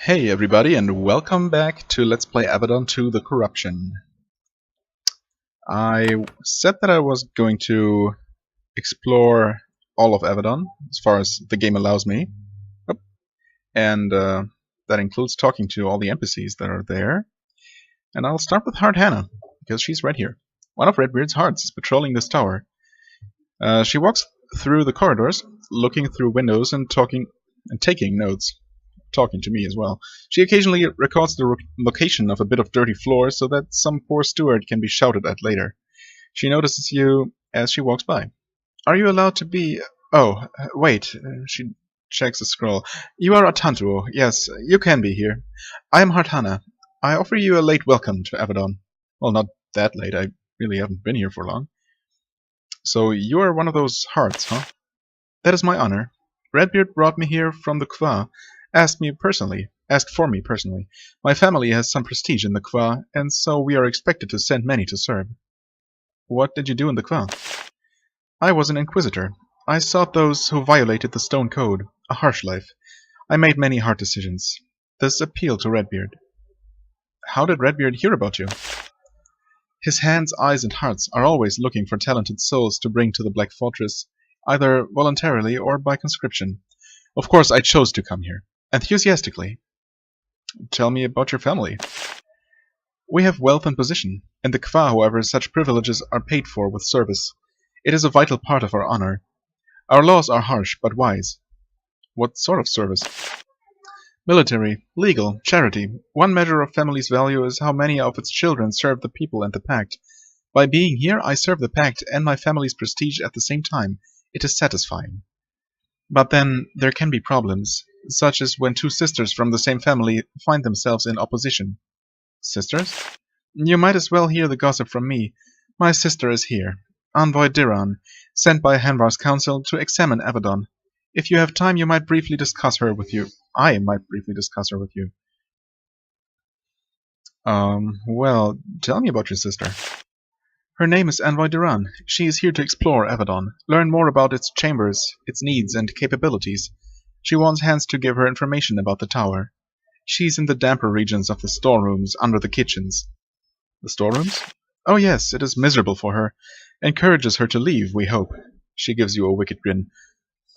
Hey everybody, and welcome back to Let's Play Avadon 2 The Corruption. I said that I was going to explore all of Avadon, as far as the game allows me. Oh. And that includes talking to all the NPCs that are there. And I'll start with Heart Hannah, because she's right here. One of Redbeard's hearts is patrolling this tower. She walks through the corridors, looking through windows and talking and taking notes. Talking to me as well. She occasionally records the location of a bit of dirty floor so that some poor steward can be shouted at later. She notices you as she walks by. Are you allowed to be... Oh, wait. She checks the scroll. You are Atantuo. Yes, you can be here. I am Hartana. I offer you a late welcome to Avadon. Well, not that late. I really haven't been here for long. So you are one of those hearts, huh? That is my honor. Redbeard brought me here from the Kwa. Asked for me personally. My family has some prestige in the Kwa, and so we are expected to send many to serve. What did you do in the Kwa? I was an inquisitor. I sought those who violated the Stone Code, a harsh life. I made many hard decisions. This appealed to Redbeard. How did Redbeard hear about you? His hands, eyes, and hearts are always looking for talented souls to bring to the Black Fortress, either voluntarily or by conscription. Of course, I chose to come here. Enthusiastically. Tell me about your family. We have wealth and position. In the Kwa, however, such privileges are paid for with service. It is a vital part of our honor. Our laws are harsh, but wise. What sort of service? Military, legal, charity. One measure of family's value is how many of its children serve the people and the Pact. By being here, I serve the Pact and my family's prestige at the same time. It is satisfying. But then, there can be problems, such as when two sisters from the same family find themselves in opposition. Sisters? You might as well hear the gossip from me. My sister is here, Envoy Diran, sent by Hanvar's council to examine Avadon. If you have time, you might briefly discuss her with you. I might briefly discuss her with you. Well, tell me about your sister. Her name is Envoy Diran. She is here to explore Avadon, learn more about its chambers, its needs and capabilities. She wants Hans to give her information about the tower. She's in the damper regions of the storerooms under the kitchens. The storerooms? Oh yes, it is miserable for her. Encourages her to leave, we hope. She gives you a wicked grin.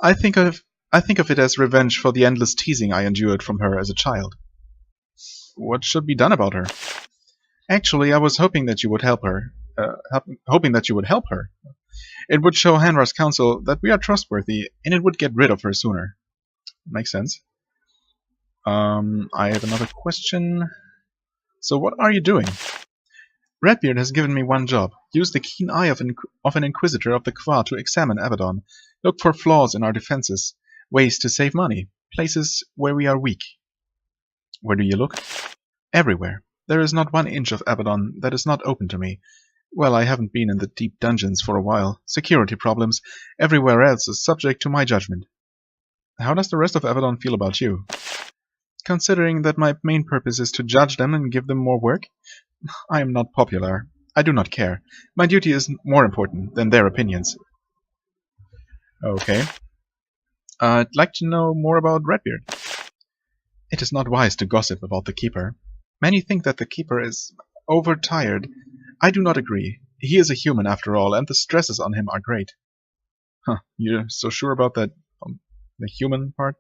I think of it as revenge for the endless teasing I endured from her as a child. What should be done about her? Actually, I was hoping that you would help her. It would show Hanvar's council that we are trustworthy, and it would get rid of her sooner. Makes sense. I have another question. So what are you doing? Redbeard has given me one job. Use the keen eye of an inquisitor of the Kwa to examine Avadon. Look for flaws in our defenses, ways to save money, places where we are weak. Where do you look? Everywhere. There is not 1 inch of Avadon that is not open to me. Well, I haven't been in the deep dungeons for a while. Security problems. Everywhere else is subject to my judgment. How does the rest of Avadon feel about you? Considering that my main purpose is to judge them and give them more work, I am not popular. I do not care. My duty is more important than their opinions. Okay. I'd like to know more about Redbeard. It is not wise to gossip about the Keeper. Many think that the Keeper is overtired. I do not agree. He is a human after all, and the stresses on him are great. Huh, you're so sure about that, the human part?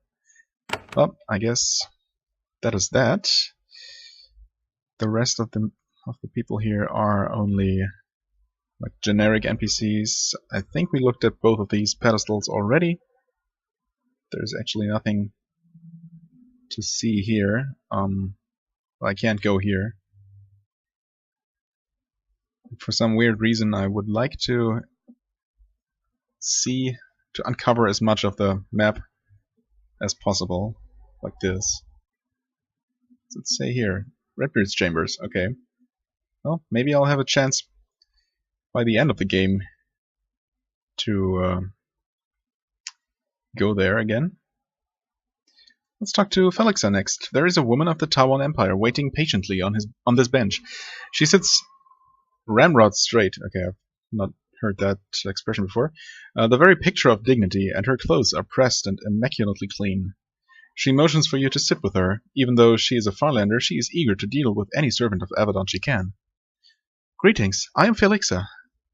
Well, I guess that is that. The rest of the people here are only like generic NPCs. I think we looked at both of these pedestals already. There's actually nothing to see here. I can't go here. For some weird reason, I would like to uncover as much of the map as possible, like this. Let's say here, Redbeard's chambers. Okay. Well, maybe I'll have a chance by the end of the game to go there again. Let's talk to Felixa next. There is a woman of the Tawan Empire waiting patiently on this bench. She sits ramrod straight. Okay, I've not heard that expression before. The very picture of dignity, and her clothes are pressed and immaculately clean. She motions for you to sit with her. Even though she is a Farlander, she is eager to deal with any servant of Avadon she can. Greetings, I am Felixa.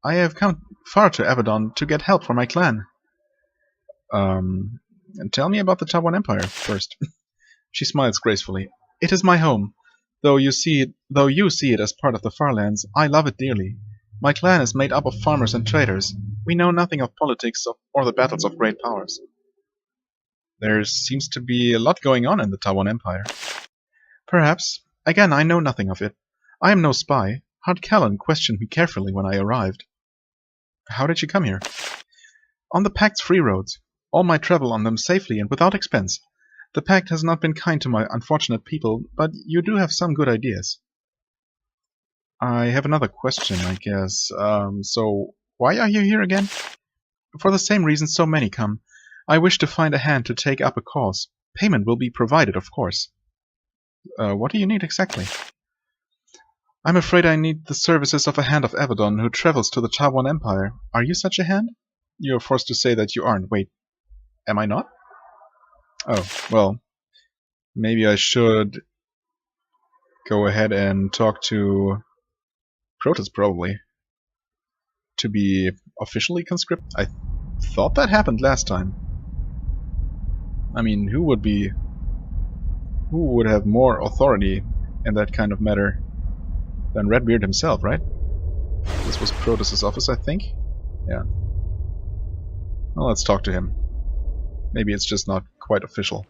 I have come far to Avadon to get help for my clan. And tell me about the Tawan Empire first. She smiles gracefully. It is my home. Though you see it as part of the Farlands, I love it dearly. My clan is made up of farmers and traders. We know nothing of politics or the battles of great powers. There seems to be a lot going on in the Tawan Empire. Perhaps. Again, I know nothing of it. I am no spy. Hart Callan questioned me carefully when I arrived. How did you come here? On the Pact's free roads. All might travel on them safely and without expense. The Pact has not been kind to my unfortunate people, but you do have some good ideas. I have another question, I guess. So, why are you here again? For the same reason so many come. I wish to find a hand to take up a cause. Payment will be provided, of course. What do you need exactly? I'm afraid I need the services of a hand of Avadon who travels to the Tawan Empire. Are you such a hand? You're forced to say that you aren't. Wait, am I not? Oh, well, maybe I should go ahead and talk to Protoss, probably. To be officially conscripted? I thought that happened last time. I mean, who would have more authority in that kind of matter than Redbeard himself, right? This was Protoss's office, I think? Yeah. Well, let's talk to him. Maybe it's just not quite official.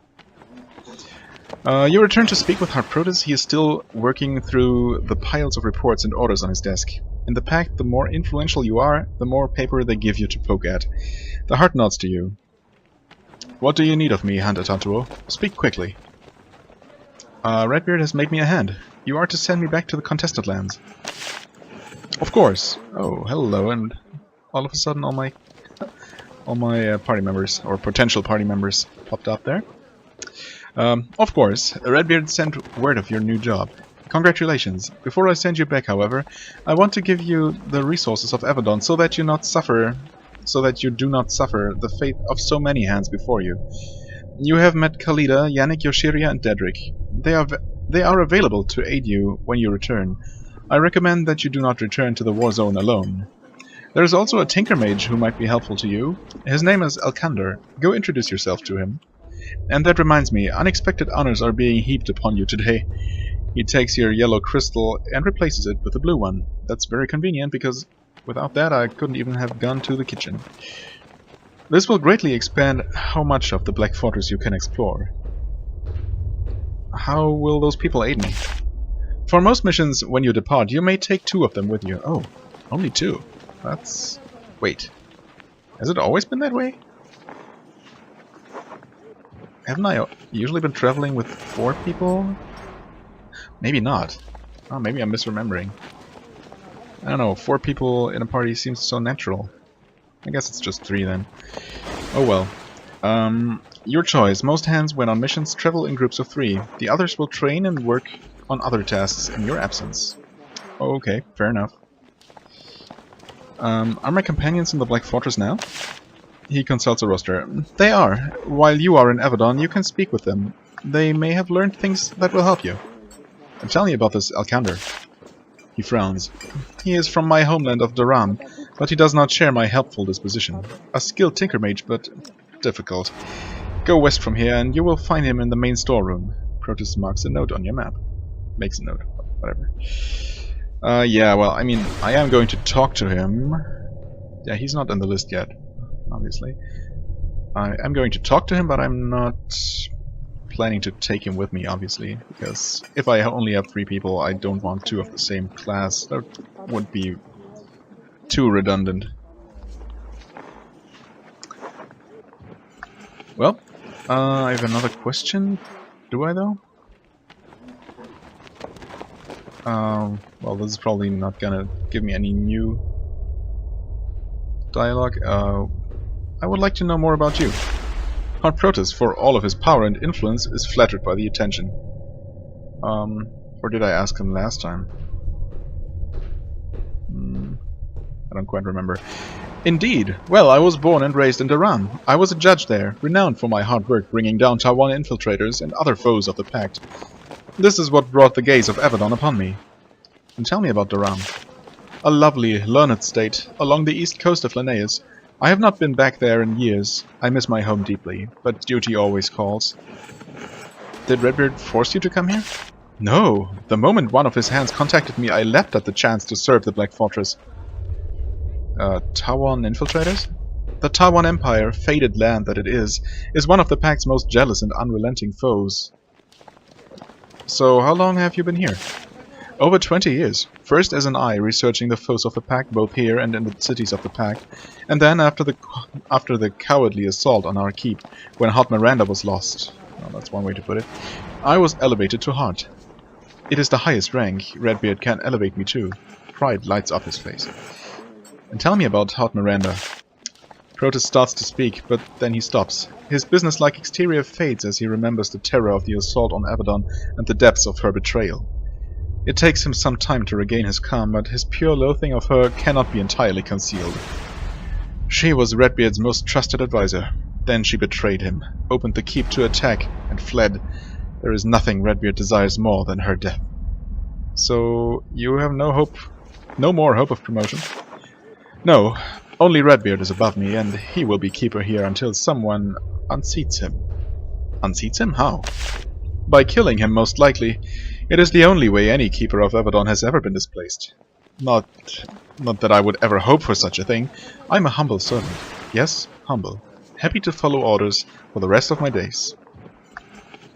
You return to speak with Hart Protoss. He is still working through the piles of reports and orders on his desk. In the Pact, the more influential you are, the more paper they give you to poke at. The Hart nods to you. What do you need of me, Hand Atatuo? Speak quickly. Redbeard has made me a hand. You are to send me back to the contested lands. Of course. Oh, hello, and all of a sudden all my party members, or potential party members, popped up there. Of course, Redbeard sent word of your new job. Congratulations. Before I send you back, however, I want to give you the resources of Avadon so that you do not suffer the fate of so many hands before you. You have met Khalida, Yannick, Yoshiria, and Dedrick. They are available to aid you when you return. I recommend that you do not return to the war zone alone. There is also a Tinker Mage who might be helpful to you. His name is Elkander. Go introduce yourself to him. And that reminds me, unexpected honors are being heaped upon you today. He takes your yellow crystal and replaces it with a blue one. That's very convenient, because without that I couldn't even have gone to the kitchen. This will greatly expand how much of the Black Fortress you can explore. How will those people aid me? For most missions, when you depart, you may take 2 of them with you. Oh, only 2. That's... Wait. Has it always been that way? Haven't I usually been traveling with 4 people? Maybe not. Oh, maybe I'm misremembering. I don't know, 4 people in a party seems so natural. I guess it's just 3 then. Oh well. Your choice. Most hands, when on missions, travel in groups of 3. The others will train and work on other tasks in your absence. Okay, fair enough. Are my companions in the Black Fortress now? He consults a roster. They are. While you are in Avadon, you can speak with them. They may have learned things that will help you. And tell me about this Elkander. He frowns. He is from my homeland of Daram, but he does not share my helpful disposition. A skilled tinker mage, but difficult. Go west from here and you will find him in the main storeroom. Protoss marks a note on your map. Makes a note. Whatever. Yeah, well, I mean, I am going to talk to him. Yeah, he's not on the list yet, obviously. I am going to talk to him, but I'm not planning to take him with me, obviously, because if I only have 3 people, I don't want 2 of the same class. That would be too redundant. Well, I have another question. Do I, though? Well, this is probably not gonna give me any new dialogue. I would like to know more about you. Hart Protoss, for all of his power and influence, is flattered by the attention. Or did I ask him last time? I don't quite remember. Indeed. Well, I was born and raised in Daran. I was a judge there, renowned for my hard work bringing down Taiwan infiltrators and other foes of the Pact. This is what brought the gaze of Avadon upon me. And tell me about Daran. A lovely, learned state, along the east coast of Linnaeus. I have not been back there in years. I miss my home deeply, but duty always calls. Did Redbeard force you to come here? No. The moment one of his hands contacted me, I leapt at the chance to serve the Black Fortress. Taiwan infiltrators? The Taiwan Empire, fated land that it is one of the Pact's most jealous and unrelenting foes. So, how long have you been here? Over 20 years. First as an eye, researching the foes of the Pact both here and in the cities of the Pact, and then after the cowardly assault on our keep, when Hot Miranda was lost. Well, that's one way to put it. I was elevated to Heart. It is the highest rank Redbeard can elevate me to. Pride lights up his face. And tell me about Hot Miranda. Protus starts to speak, but then he stops. His businesslike exterior fades as he remembers the terror of the assault on Avadon and the depths of her betrayal. It takes him some time to regain his calm, but his pure loathing of her cannot be entirely concealed. She was Redbeard's most trusted advisor. Then she betrayed him, opened the keep to attack, and fled. There is nothing Redbeard desires more than her death. So, you have no more hope of promotion? No, only Redbeard is above me, and he will be keeper here until someone unseats him. Unseats him? How? By killing him, most likely. It is the only way any keeper of Avadon has ever been displaced. Not that I would ever hope for such a thing. I'm a humble servant. Yes, humble. Happy to follow orders for the rest of my days.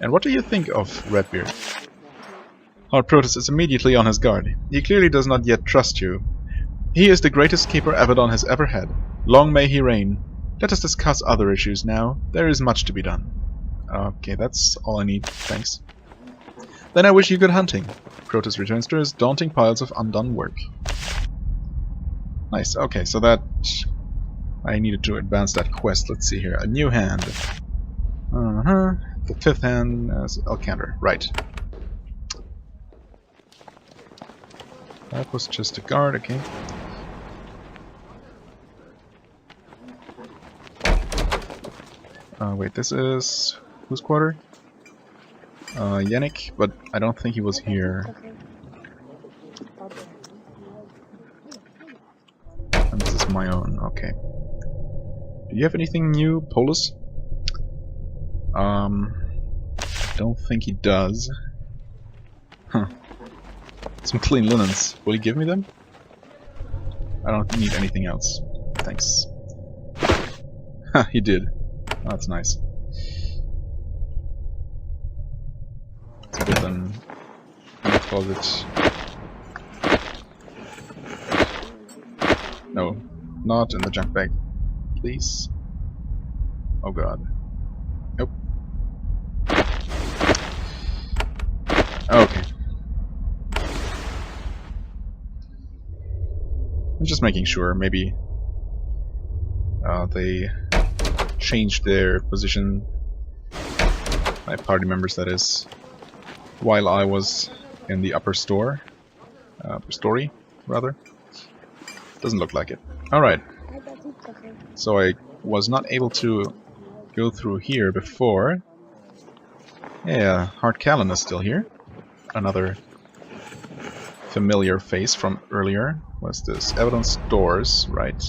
And what do you think of Redbeard? Lord Protus is immediately on his guard. He clearly does not yet trust you. He is the greatest keeper Avadon has ever had. Long may he reign. Let us discuss other issues now. There is much to be done. Okay, that's all I need. Thanks. Then I wish you good hunting. Protus returns to his daunting piles of undone work. Nice. Okay, so that... I needed to advance that quest. Let's see here. A new hand. The fifth hand as Elkander. Right. That was just a guard, okay. Wait, this is... whose quarter? Yannick, but I don't think he was here. And this is my own, okay. Do you have anything new, Polus? Don't think he does. Huh. Some clean linens. Will he give me them? I don't need anything else. Thanks. Ha, he did. Oh, that's nice. Let's put them in the closet. No, not in the junk bag. Please. Oh god. Nope. Okay. I'm just making sure, maybe they changed their position, my party members that is, while I was in the upper story, rather. Doesn't look like it. Alright. So I was not able to go through here before. Yeah, Hart Callan is still here. Another familiar face from earlier. What's this? Avadon Stores, right.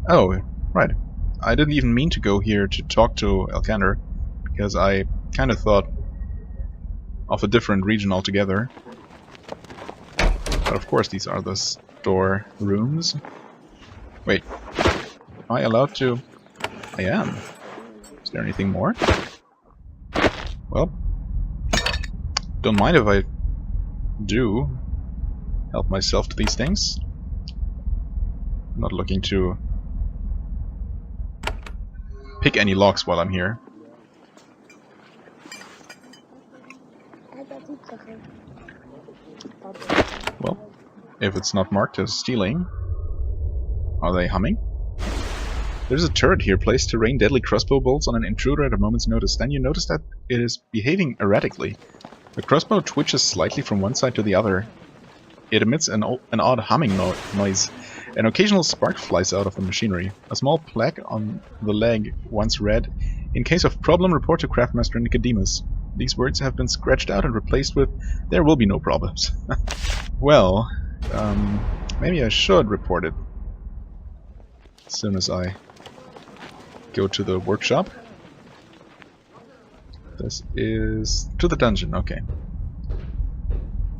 Oh, right. I didn't even mean to go here to talk to Elkander, because I kind of thought of a different region altogether. But of course these are the store rooms. Wait, am I allowed to? I am. Is there anything more? Well, don't mind if I do help myself to these things. I'm not looking to pick any locks while I'm here. Well, if it's not marked as stealing, are they humming? There's a turret here placed to rain deadly crossbow bolts on an intruder at a moment's notice. Then you notice that it is behaving erratically. The crossbow twitches slightly from one side to the other. It emits an odd humming noise. An occasional spark flies out of the machinery. A small plaque on the leg once read, "In case of problem, report to Craftmaster Nicodemus." These words have been scratched out and replaced with, "There will be no problems." Well, maybe I should report it as soon as I go to the workshop. This is to the dungeon, okay.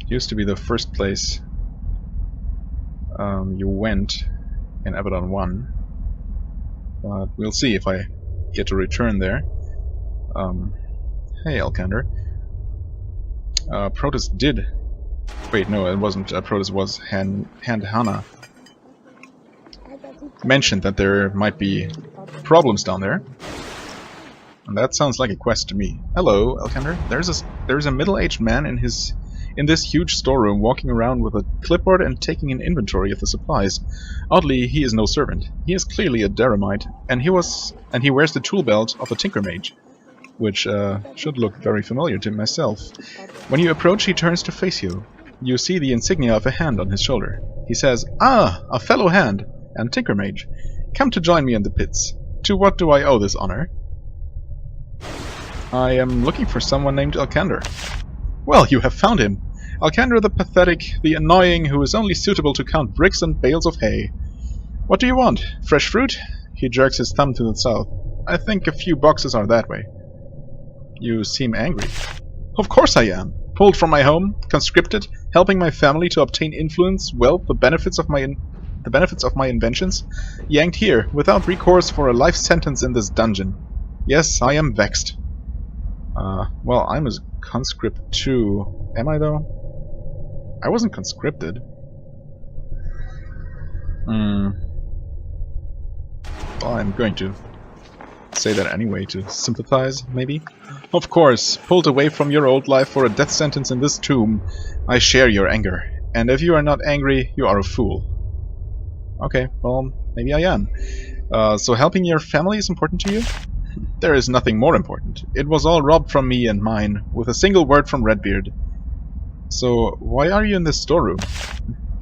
Used to be the first place you went in Avadon 1. But we'll see if I get to return there. Hey, Alkander. Protus did... Wait, no, it wasn't Protus, it was Hannah. Mentioned that there might be problems down there. And that sounds like a quest to me. Hello, Alkander. There's a middle-aged man in this huge storeroom walking around with a clipboard and taking an inventory of the supplies. Oddly, he is no servant. He is clearly a Daramite, and he wears the tool belt of a Tinker Mage, which should look very familiar to myself. When you approach, he turns to face you. You see the insignia of a hand on his shoulder. He says, "Ah, a fellow hand and Tinker Mage. Come to join me in the pits. To what do I owe this honor?" "I am looking for someone named Alkander." "Well, you have found him. Alkander the pathetic, the annoying, who is only suitable to count bricks and bales of hay. What do you want? Fresh fruit?" He jerks his thumb to the south. "I think a few boxes are that way." "You seem angry." "Of course I am. Pulled from my home, conscripted, helping my family to obtain influence, wealth, the benefits of my inventions, yanked here, without recourse for a life sentence in this dungeon. Yes, I am vexed." Well, I'm a conscript too. Am I, though? I wasn't conscripted. Well, I'm going to say that anyway, to sympathize, maybe? "Of course, pulled away from your old life for a death sentence in this tomb. I share your anger. And if you are not angry, you are a fool." Okay, well, maybe I am. So helping your family is important to you? "There is nothing more important. It was all robbed from me and mine, with a single word from Redbeard." "So, why are you in this storeroom?"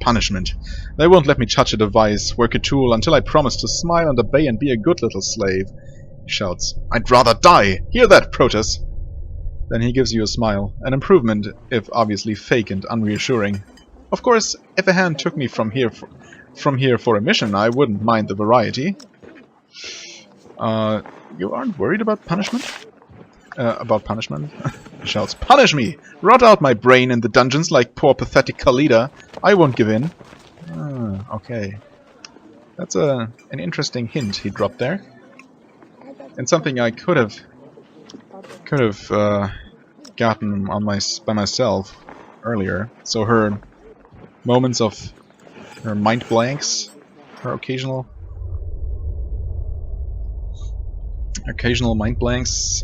"Punishment. They won't let me touch a device, work a tool, until I promise to smile and obey and be a good little slave." He shouts, "I'd rather die! Hear that, Protus?" Then he gives you a smile, an improvement, if obviously fake and unreassuring. "Of course, if a hand took me from here for a mission, I wouldn't mind the variety." You aren't worried about punishment?" About punishment? He shouts, "Punish me! Rot out my brain in the dungeons like poor pathetic Khalida. I won't give in." Okay. That's an interesting hint he dropped there. And something I could have gotten by myself earlier. So her moments of her mind blanks, her occasional mind blanks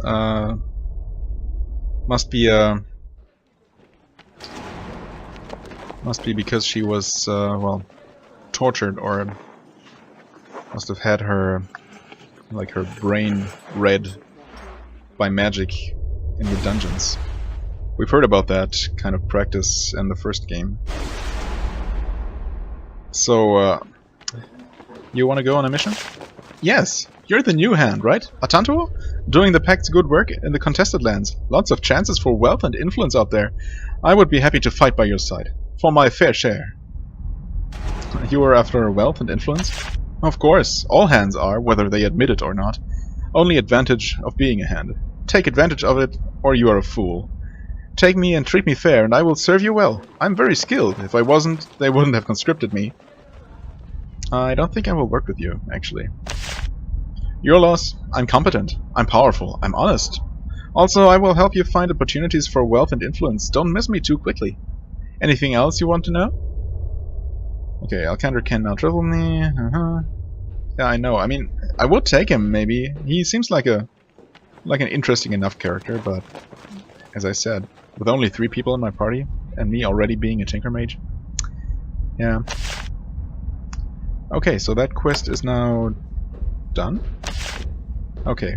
must be because she was well, tortured, or must have had her brain read by magic in the dungeons. We've heard about that kind of practice in the first game. So you want to go on a mission? Yes. You're the new hand, right? Atantuo? Doing the Pact's good work in the contested lands. Lots of chances for wealth and influence out there. I would be happy to fight by your side. For my fair share. You are after wealth and influence? Of course. All hands are, whether they admit it or not. Only advantage of being a hand. Take advantage of it, or you are a fool. Take me and treat me fair, and I will serve you well. I'm very skilled. If I wasn't, they wouldn't have conscripted me. I don't think I will work with you, actually. Your loss. I'm competent. I'm powerful. I'm honest. Also, I will help you find opportunities for wealth and influence. Don't miss me too quickly. Anything else you want to know? Okay, Alkander can now travel me. Yeah, I know. I mean, I would take him, maybe. He seems like an interesting enough character, but as I said, with only 3 people in my party, and me already being a Tinker Mage. Yeah. Okay, so that quest is now done. Okay.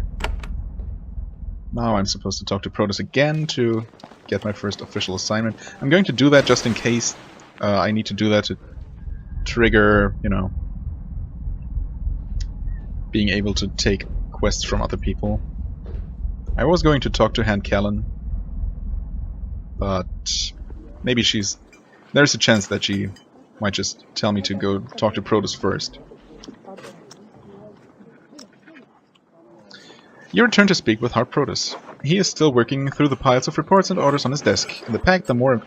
Now I'm supposed to talk to Protus again to get my first official assignment. I'm going to do that just in case I need to do that trigger, you know, being able to take quests from other people. I was going to talk to Hand Callan, but maybe there's a chance that she might just tell me to go talk to Protoss first. You return to speak with Hart Protoss. He is still working through the piles of reports and orders on his desk. In the pack, the more...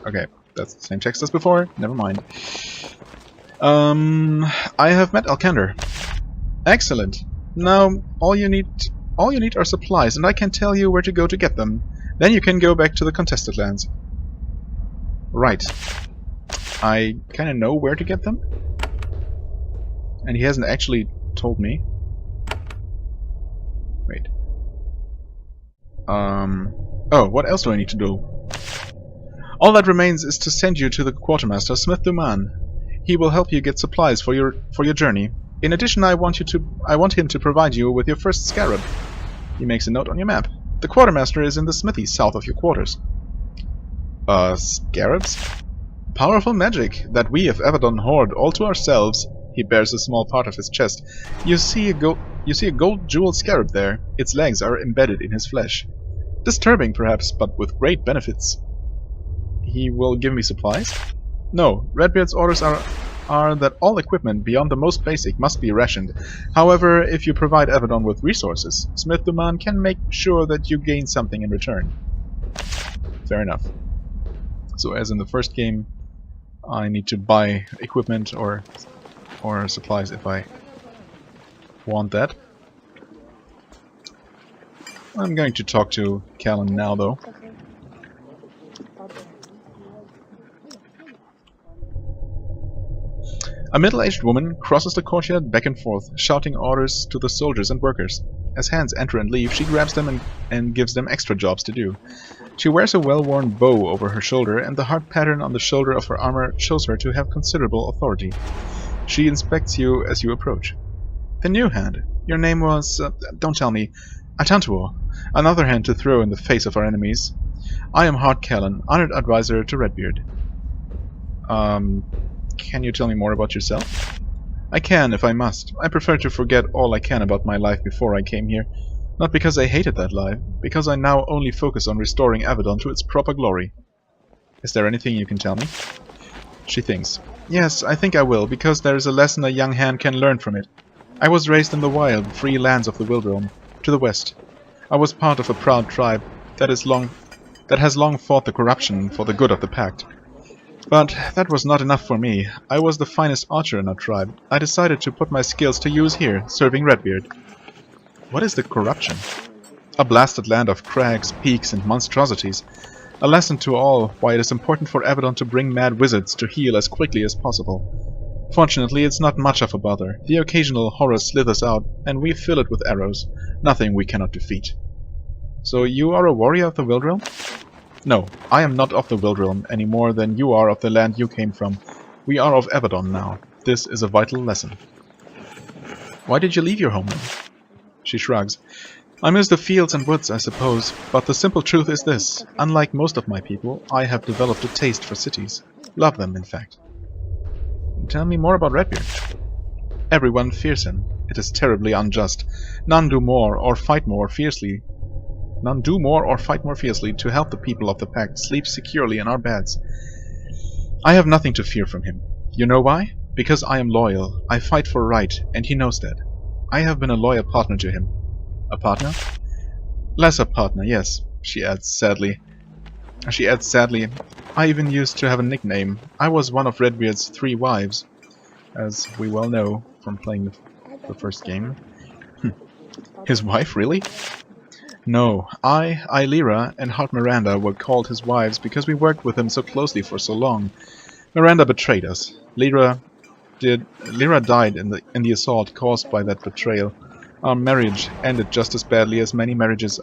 Okay, that's the same text as before. Never mind. I have met Alkander. Excellent. Now, all you need are supplies, and I can tell you where to go to get them. Then you can go back to the contested lands. Right. I kind of know where to get them. And he hasn't actually told me. Wait. Oh, what else do I need to do? All that remains is to send you to the quartermaster, Smith Duman. He will help you get supplies for your journey. In addition, I want him to provide you with your first scarab. He makes a note on your map. The quartermaster is in the smithy south of your quarters. Scarabs? Powerful magic that we of Avadon hoard all to ourselves. He bears a small part of his chest. You see a gold jeweled scarab there. Its legs are embedded in his flesh. Disturbing, perhaps, but with great benefits. He will give me supplies? No, Redbeard's orders are that all equipment beyond the most basic must be rationed. However, if you provide Avadon with resources, Smith Duman can make sure that you gain something in return. Fair enough. So as in the first game, I need to buy equipment or supplies if I want that. I'm going to talk to Callan now, though. A middle-aged woman crosses the courtyard back and forth, shouting orders to the soldiers and workers. As hands enter and leave, she grabs them and gives them extra jobs to do. She wears a well-worn bow over her shoulder, and the heart pattern on the shoulder of her armor shows her to have considerable authority. She inspects you as you approach. The new hand. Your name was... don't tell me. Atantuo. Another hand to throw in the face of our enemies. I am Hart Callan, honored advisor to Redbeard. Can you tell me more about yourself? I can, if I must. I prefer to forget all I can about my life before I came here. Not because I hated that life, because I now only focus on restoring Avadon to its proper glory. Is there anything you can tell me? She thinks. Yes, I think I will, because there is a lesson a young hand can learn from it. I was raised in the wild, free lands of the Wildrealm, to the west. I was part of a proud tribe that has long fought the corruption for the good of the Pact. But that was not enough for me. I was the finest archer in our tribe. I decided to put my skills to use here, serving Redbeard. What is the corruption? A blasted land of crags, peaks, and monstrosities. A lesson to all why it is important for Avadon to bring mad wizards to heal as quickly as possible. Fortunately, it's not much of a bother. The occasional horror slithers out, and we fill it with arrows. Nothing we cannot defeat. So you are a warrior of the Wildrealm? No, I am not of the Wildrealm any more than you are of the land you came from. We are of Avadon now. This is a vital lesson. Why did you leave your homeland? She shrugs. I miss the fields and woods, I suppose, but the simple truth is this. Unlike most of my people, I have developed a taste for cities. Love them, in fact. Tell me more about Redbeard. Everyone fears him. It is terribly unjust. None do more or fight more fiercely to help the people of the Pact sleep securely in our beds. I have nothing to fear from him. You know why? Because I am loyal. I fight for right, and he knows that. I have been a loyal partner to him. A partner? Less a partner, yes, she adds sadly. I even used to have a nickname. I was one of Redbeard's 3 wives, as we well know from playing the first game. His wife, really? No, Lyra, and Hart Miranda were called his wives because we worked with him so closely for so long. Miranda betrayed us. Lyra died in the assault caused by that betrayal. Our marriage ended just as badly as many marriages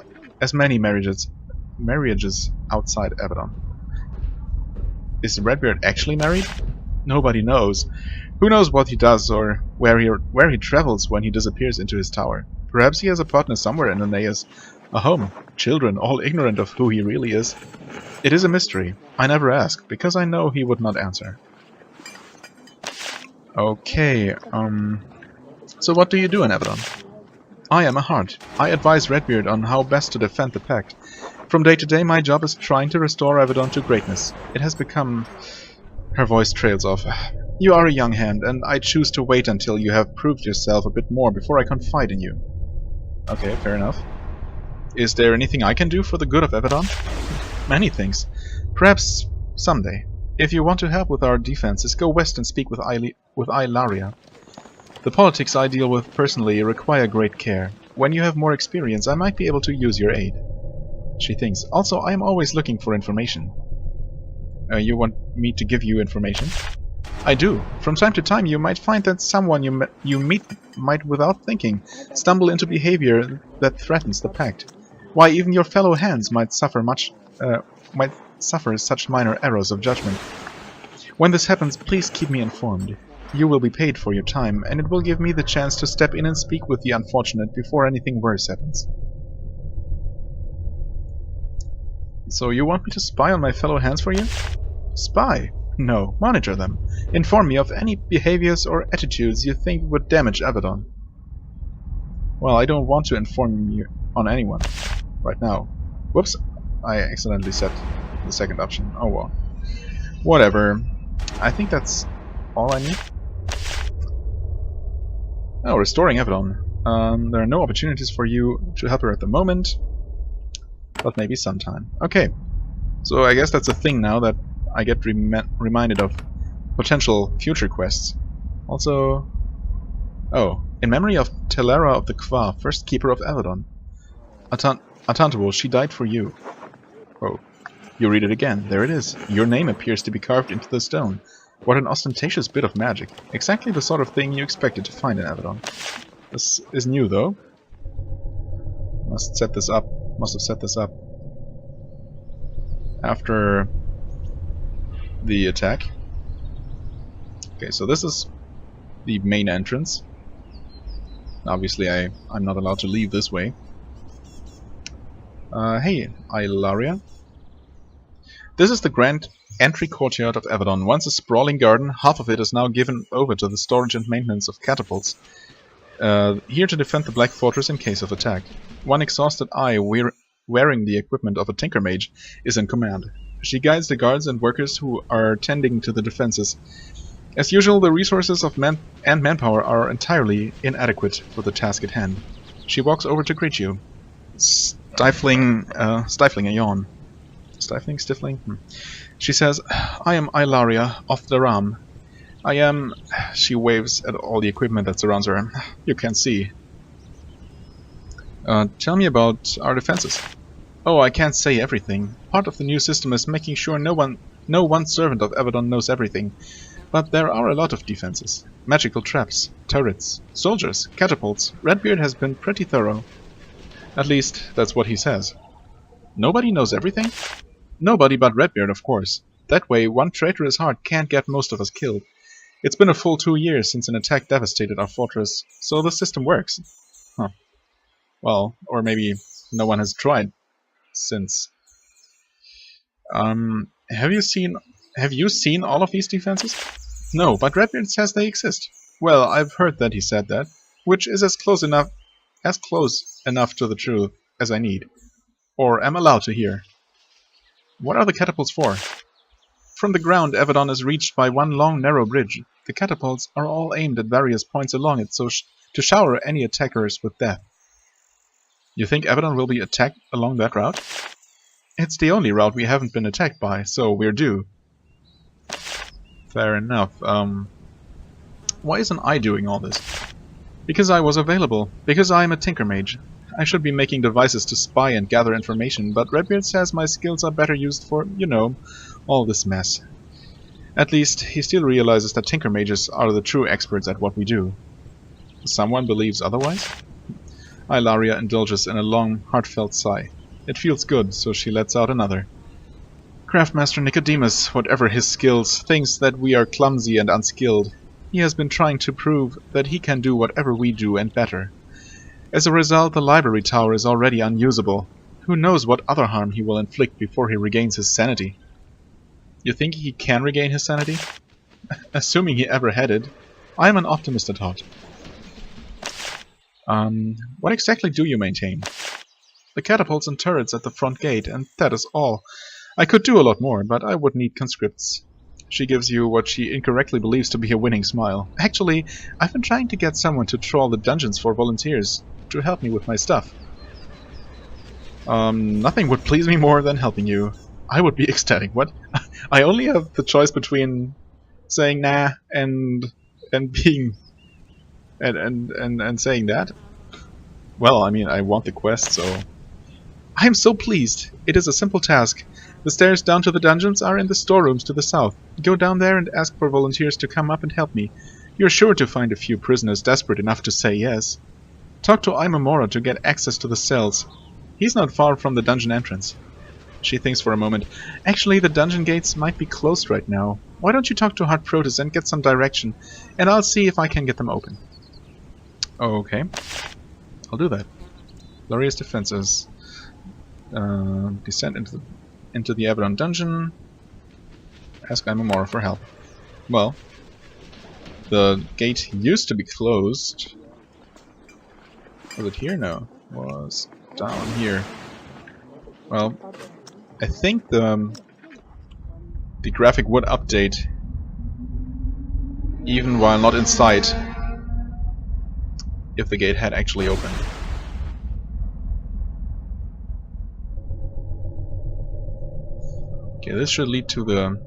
outside Avadon. Is Redbeard actually married? Nobody knows. Who knows what he does or where he travels when he disappears into his tower? Perhaps he has a partner somewhere in Aeneas. A home, children, all ignorant of who he really is. It is a mystery. I never ask, because I know he would not answer. Okay, so what do you do in Avadon? I am a heart. I advise Redbeard on how best to defend the Pact. From day to day, my job is trying to restore Avadon to greatness. It has become... Her voice trails off. You are a young hand, and I choose to wait until you have proved yourself a bit more before I confide in you. Okay, fair enough. Is there anything I can do for the good of Avadon? Many things. Perhaps someday. If you want to help with our defenses, go west and speak with Ilaria. The politics I deal with personally require great care. When you have more experience, I might be able to use your aid. She thinks. Also, I am always looking for information. You want me to give you information? I do. From time to time, you might find that someone you meet might, without thinking, stumble into behavior that threatens the Pact. Why, even your fellow hands might suffer such minor errors of judgment. When this happens, please keep me informed. You will be paid for your time, and it will give me the chance to step in and speak with the unfortunate before anything worse happens. So you want me to spy on my fellow hands for you? Spy? No, monitor them. Inform me of any behaviors or attitudes you think would damage Avadon. Well, I don't want to inform you on anyone right now. Whoops, I accidentally set the second option. Oh well. Whatever. I think that's all I need. Oh, restoring Avadon. There are no opportunities for you to help her at the moment, but maybe sometime. Okay, so I guess that's a thing now that I get reminded of potential future quests. Also, oh, in memory of Telara of the Qua, first keeper of Avadon. Atantable, she died for you. Oh, you read it again. There it is. Your name appears to be carved into the stone. What an ostentatious bit of magic. Exactly the sort of thing you expected to find in Avadon. This is new, though. Must have set this up after the attack. Okay, so this is the main entrance. Obviously, I'm not allowed to leave this way. Hey, Ilaria. This is the grand entry courtyard of Avadon. Once a sprawling garden, half of it is now given over to the storage and maintenance of catapults. Here to defend the Black Fortress in case of attack. One exhausted eye wearing the equipment of a Tinker Mage is in command. She guides the guards and workers who are tending to the defenses. As usual, the resources of manpower are entirely inadequate for the task at hand. She walks over to greet you, stifling a yawn. Stifling? She says, I am Ilaria of the Ram. I am... She waves at all the equipment that surrounds her. You can't see. Tell me about our defenses. Oh, I can't say everything. Part of the new system is making sure no one servant of Avadon knows everything. But there are a lot of defenses. Magical traps, turrets, soldiers, catapults. Redbeard has been pretty thorough. At least, that's what he says. Nobody knows everything? Nobody but Redbeard, of course. That way, one traitorous heart can't get most of us killed. It's been a full 2 years since an attack devastated our fortress, so the system works. Huh. Well, or maybe no one has tried since. Have you seen all of these defenses? No, but Redbeard says they exist. Well, I've heard that he said that, which is as close enough to the truth as I need, or am allowed to hear. What are the catapults for? From the ground, Avadon is reached by one long, narrow bridge. The catapults are all aimed at various points along it, so to shower any attackers with death. You think Avadon will be attacked along that route? It's the only route we haven't been attacked by, so we're due. Fair enough. Why isn't I doing all this? Because I was available. Because I'm a Tinker Mage. I should be making devices to spy and gather information, but Redbeard says my skills are better used for, you know, all this mess. At least, he still realizes that Tinker Mages are the true experts at what we do. Someone believes otherwise? Ilaria indulges in a long, heartfelt sigh. It feels good, so she lets out another. Craftmaster Nicodemus, whatever his skills, thinks that we are clumsy and unskilled. He has been trying to prove that he can do whatever we do and better. As a result, the library tower is already unusable. Who knows what other harm he will inflict before he regains his sanity. You think he can regain his sanity? Assuming he ever had it. I am an optimist at heart. What exactly do you maintain? The catapults and turrets at the front gate, and that is all. I could do a lot more, but I would need conscripts. She gives you what she incorrectly believes to be a winning smile. Actually, I've been trying to get someone to trawl the dungeons for volunteers to help me with my stuff. Nothing would please me more than helping you. I would be ecstatic. What? I only have the choice between saying nah and being and saying that. Well, I mean, I want the quest, so I am so pleased. It is a simple task. The stairs down to the dungeons are in the storerooms to the south. Go down there and ask for volunteers to come up and help me. You're sure to find a few prisoners desperate enough to say yes. Talk to Imamura to get access to the cells. He's not far from the dungeon entrance. She thinks for a moment. Actually, the dungeon gates might be closed right now. Why don't you talk to Hard Protus and get some direction, and I'll see if I can get them open. Okay. I'll do that. Glorious defenses. Descend into the Avadon dungeon. Ask Imamura for help. Well, the gate used to be closed. Was it here? No. It was down here. Well, I think the graphic would update even while not inside if the gate had actually opened. Okay, this should lead to the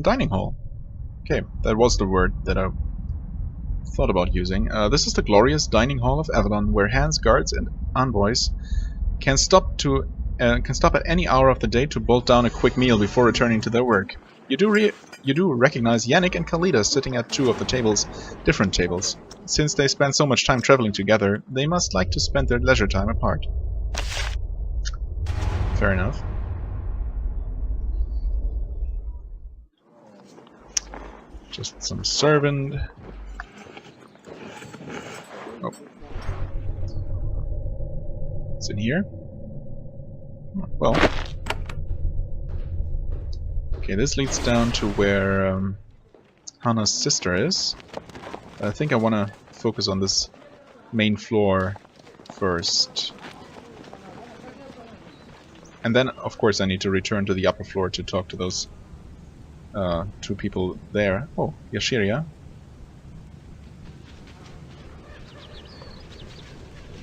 dining hall. Okay, that was the word that I thought about using. This is the glorious dining hall of Avadon, where hands, guards, and envoys can stop at any hour of the day to bolt down a quick meal before returning to their work. You do recognize Yannick and Khalida sitting at two of the tables, different tables. Since they spend so much time traveling together, they must like to spend their leisure time apart. Fair enough. Just some servant. Oh. It's in here? Well. Okay, this leads down to where Hana's sister is. I think I want to focus on this main floor first. And then, of course, I need to return to the upper floor to talk to those two people there. Oh, Yashiria.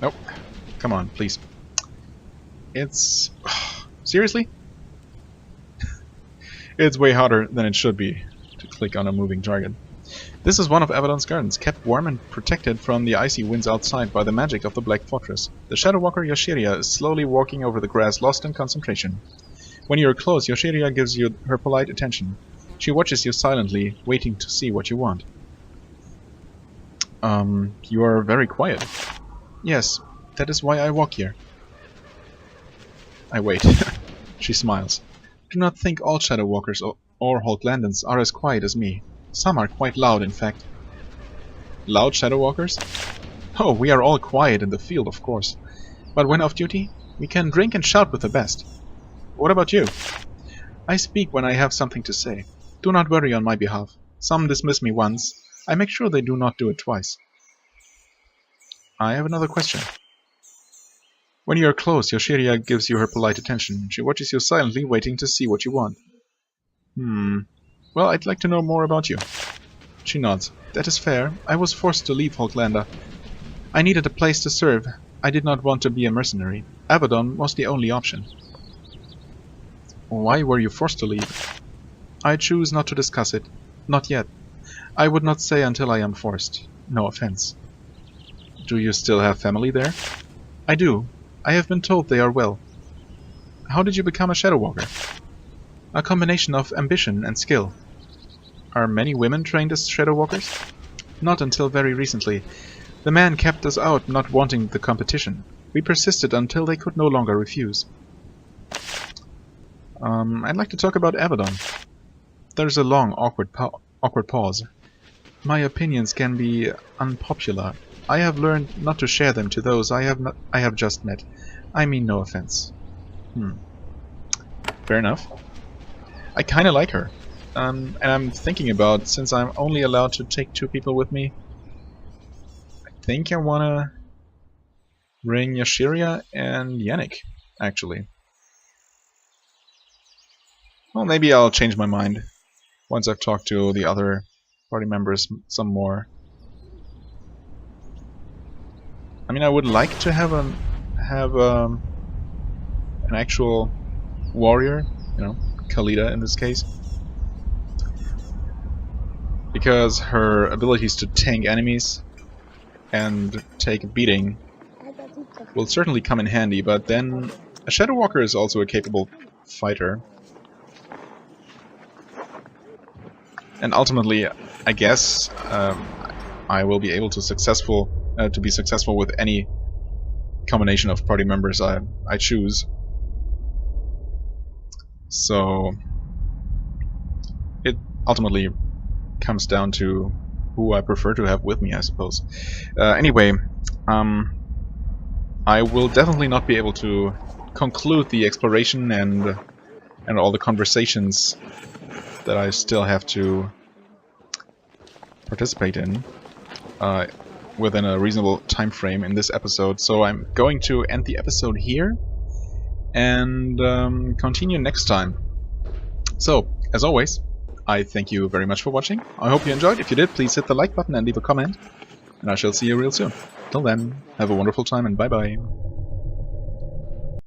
Nope. Come on, please. It's... seriously? It's way harder than it should be to click on a moving target. This is one of Avadon's gardens, kept warm and protected from the icy winds outside by the magic of the Black Fortress. The Shadow Walker Yashiria is slowly walking over the grass, lost in concentration. When you are close, Yashiria gives you her polite attention. She watches you silently, waiting to see what you want. You are very quiet. Yes, that is why I walk here. I wait. She smiles. Do not think all Shadow Walkers or Homelandans are as quiet as me. Some are quite loud, in fact. Loud Shadow Walkers? Oh, we are all quiet in the field, of course. But when off duty, we can drink and shout with the best. What about you? I speak when I have something to say. Do not worry on my behalf. Some dismiss me once. I make sure they do not do it twice. I have another question. When you are close, Yashiria gives you her polite attention. She watches you silently, waiting to see what you want. Well, I'd like to know more about you. She nods. That is fair. I was forced to leave Hoglanda. I needed a place to serve. I did not want to be a mercenary. Avadon was the only option. Why were you forced to leave? I choose not to discuss it. Not yet. I would not say until I am forced. No offense. Do you still have family there? I do. I have been told they are well. How did you become a Shadow Walker? A combination of ambition and skill. Are many women trained as Shadow Walkers? Not until very recently. The man kept us out, not wanting the competition. We persisted until they could no longer refuse. I'd like to talk about Avadon. There's a long, awkward pause. My opinions can be unpopular. I have learned not to share them to those I have just met. I mean no offense. Fair enough. I kinda like her. And I'm thinking about, since I'm only allowed to take 2 people with me, I think I wanna bring Yashiria and Yannick, actually. Well, maybe I'll change my mind once I've talked to the other party members some more. I mean, I would like to have an actual warrior, you know, Khalida in this case, because her abilities to tank enemies and take a beating will certainly come in handy. But then a Shadow Walker is also a capable fighter, and ultimately, I guess I will be able to be successful with any combination of party members I choose. So it ultimately comes down to who I prefer to have with me, I suppose. Anyway, I will definitely not be able to conclude the exploration and all the conversations that I still have to participate in within a reasonable time frame in this episode. So I'm going to end the episode here and continue next time. So, as always, I thank you very much for watching. I hope you enjoyed. If you did, please hit the like button and leave a comment. And I shall see you real soon. Till then, have a wonderful time and bye-bye.